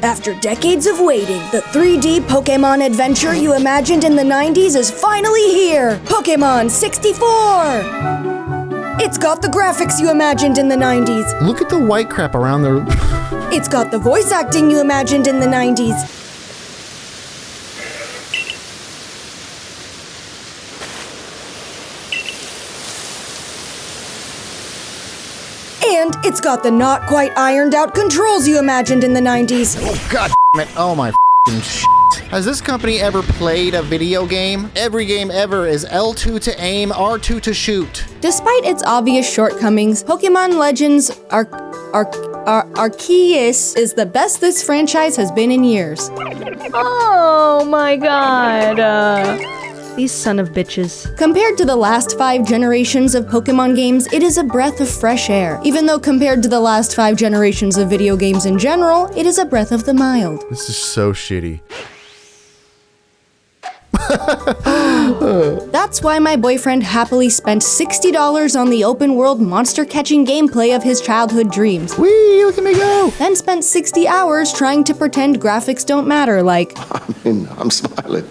After decades of waiting, the 3D Pokémon adventure you imagined in the 90s is finally here! Pokémon 64! It's got the graphics you imagined in the 90s. Look at the white crap around the... It's got the voice acting you imagined in the 90s. And it's got the not quite ironed out controls you imagined in the 90s. Oh, God damn it. Oh, my f***ing shit. Has this company ever played a video game? Every game ever is L2 to aim, R2 to shoot. Despite its obvious shortcomings, Pokémon Legends Arceus is the best this franchise has been in years. Oh my god. These son of bitches. Compared to the last 5 generations of Pokémon games, it is a breath of fresh air. Even though compared to the last 5 generations of video games in general, it is a breath of the mild. This is so shitty. That's why my boyfriend happily spent $60 on the open world monster catching gameplay of his childhood dreams. Whee, look at me go! Then spent 60 hours trying to pretend graphics don't matter, like... I'm smiling,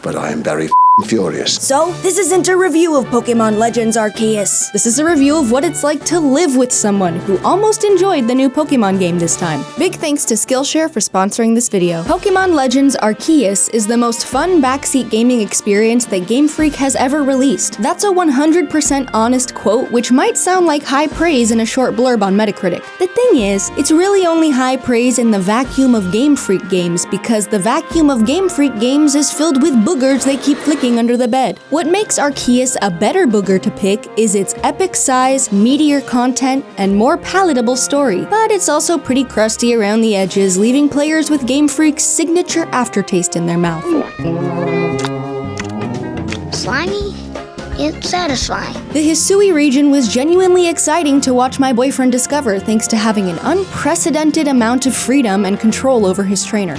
but I am very furious. So, this isn't a review of Pokémon Legends Arceus. This is a review of what it's like to live with someone who almost enjoyed the new Pokémon game this time. Big thanks to Skillshare for sponsoring this video. Pokémon Legends Arceus is the most fun backseat gaming experience that Game Freak has ever released. That's a 100% honest quote, which might sound like high praise in a short blurb on Metacritic. The thing is, it's really only high praise in the vacuum of Game Freak games, because the vacuum of Game Freak games is filled with boogers they keep flicking under the bed. What makes Arceus a better booger to pick is its epic size, meatier content, and more palatable story. But it's also pretty crusty around the edges, leaving players with Game Freak's signature aftertaste in their mouth. Slimy? It's satisfying. The Hisui region was genuinely exciting to watch my boyfriend discover thanks to having an unprecedented amount of freedom and control over his trainer.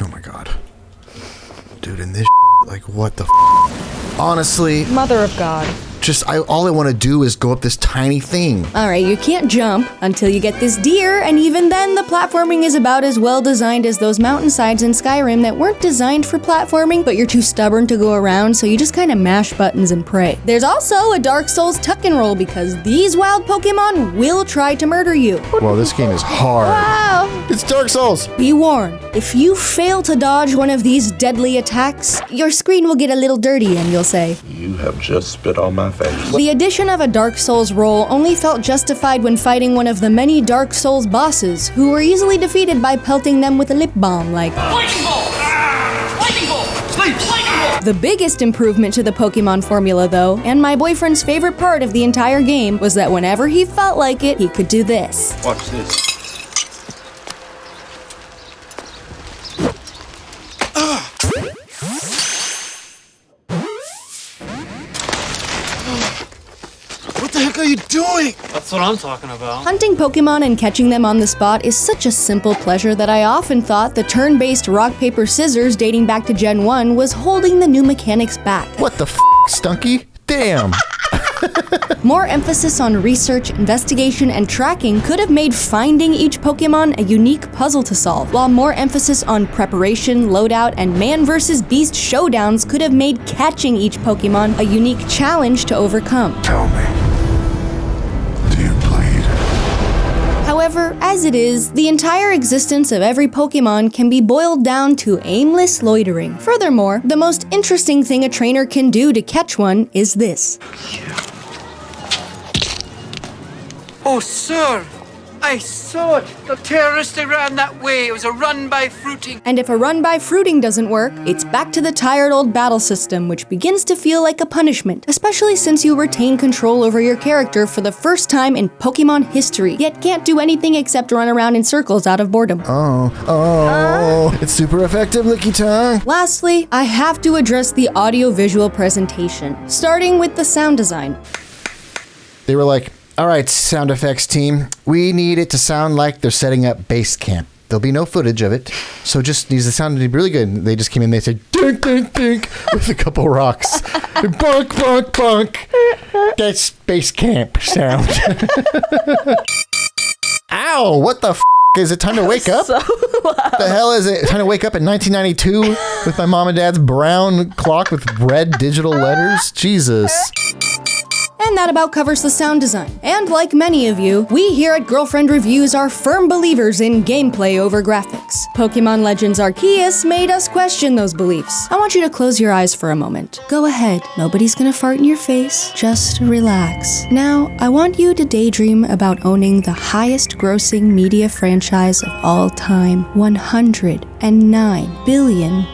Oh my god. Dude, in this like, what the Honestly. Mother of God. All I want to do is go up this tiny thing. Alright, you can't jump until you get this deer, and even then the platforming is about as well designed as those mountainsides in Skyrim that weren't designed for platforming, but you're too stubborn to go around, so you just kind of mash buttons and pray. There's also a Dark Souls tuck and roll, because these wild Pokemon will try to murder you. Well, this game is hard. Wow. It's Dark Souls. Be warned, if you fail to dodge one of these deadly attacks, your screen will get a little dirty and you'll say, You have just spit on my face. The addition of a Dark Souls roll only felt justified when fighting one of the many Dark Souls bosses, who were easily defeated by pelting them with a lip balm like Lightning Bolt! Lightning Bolt! Lightning Bolt! The biggest improvement to the Pokemon formula though, and my boyfriend's favorite part of the entire game, was that whenever he felt like it, he could do this. Watch this. What the heck are you doing? That's what I'm talking about. Hunting Pokemon and catching them on the spot is such a simple pleasure that I often thought the turn-based rock, paper, scissors dating back to Gen 1 was holding the new mechanics back. What the Stunky? Damn. More emphasis on research, investigation, and tracking could have made finding each Pokemon a unique puzzle to solve, while more emphasis on preparation, loadout, and man versus beast showdowns could have made catching each Pokemon a unique challenge to overcome. Tell me, do you bleed? However, as it is, the entire existence of every Pokemon can be boiled down to aimless loitering. Furthermore, the most interesting thing a trainer can do to catch one is this. Oh, sir, I saw it. The terrorist ran that way. It was a run by fruiting. And if a run by fruiting doesn't work, it's back to the tired old battle system, which begins to feel like a punishment, especially since you retain control over your character for the first time in Pokemon history, yet can't do anything except run around in circles out of boredom. It's super effective, Licky Tongue. Lastly, I have to address the audio-visual presentation, starting with the sound design. They were like, all right, sound effects team, we need it to sound like they're setting up base camp. There'll be no footage of it, so just needs the sound to be really good. And they just came in, they said, dink, dink, dink, with a couple rocks. Bonk, bonk, bonk. That's base camp sound. Ow, what the is it time to wake up? So loud. The hell is it? Time to wake up in 1992 with my mom and dad's brown clock with red digital letters? Jesus. And that about covers the sound design. And like many of you, we here at Girlfriend Reviews are firm believers in gameplay over graphics. Pokémon Legends Arceus made us question those beliefs. I want you to close your eyes for a moment. Go ahead, nobody's gonna fart in your face, just relax. Now, I want you to daydream about owning the highest grossing media franchise of all time, $109 billion,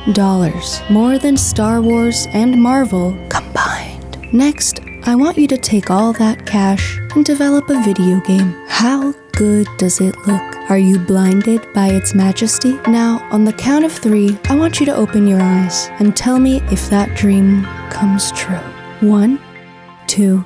more than Star Wars and Marvel combined. Next, I want you to take all that cash and develop a video game. How good does it look? Are you blinded by its majesty? Now, on the count of 3, I want you to open your eyes and tell me if that dream comes true. 1, 2,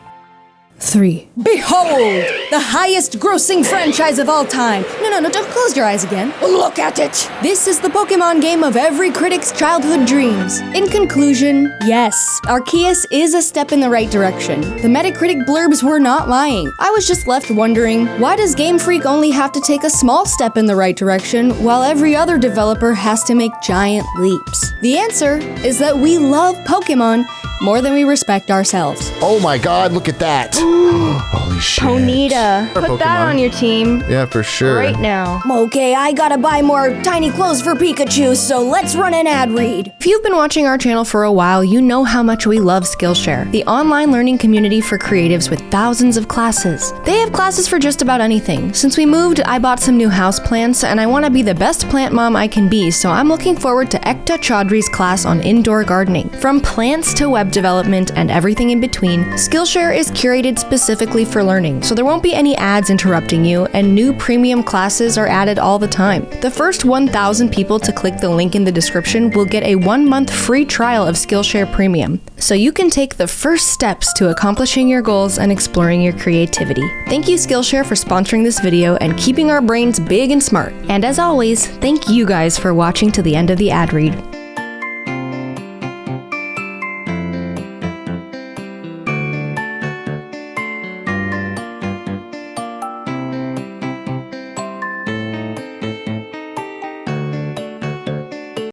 3. Behold! The highest grossing franchise of all time! No, don't close your eyes again. Look at it! This is the Pokemon game of every critic's childhood dreams. In conclusion, yes, Arceus is a step in the right direction. The Metacritic blurbs were not lying. I was just left wondering, why does Game Freak only have to take a small step in the right direction while every other developer has to make giant leaps? The answer is that we love Pokemon more than we respect ourselves. Oh my god, look at that. Holy shit. Ponyta, put that Pokemon. on your team Yeah, for sure. right now. Okay, I gotta buy more tiny clothes for Pikachu, so let's run an ad read. If you've been watching our channel for a while, you know how much we love Skillshare, the online learning community for creatives with thousands of classes. They have classes for just about anything. Since we moved, I bought some new houseplants, and I want to be the best plant mom I can be, so I'm looking forward to Ekta Chaudhry's class on indoor gardening. From plants to web development and everything in between, Skillshare is curated specifically for learning, so there won't be any ads interrupting you, and new premium classes are added all the time. The first 1,000 people to click the link in the description will get a 1-month free trial of Skillshare Premium, so you can take the first steps to accomplishing your goals and exploring your creativity. Thank you Skillshare for sponsoring this video and keeping our brains big and smart. And as always, thank you guys for watching to the end of the ad read.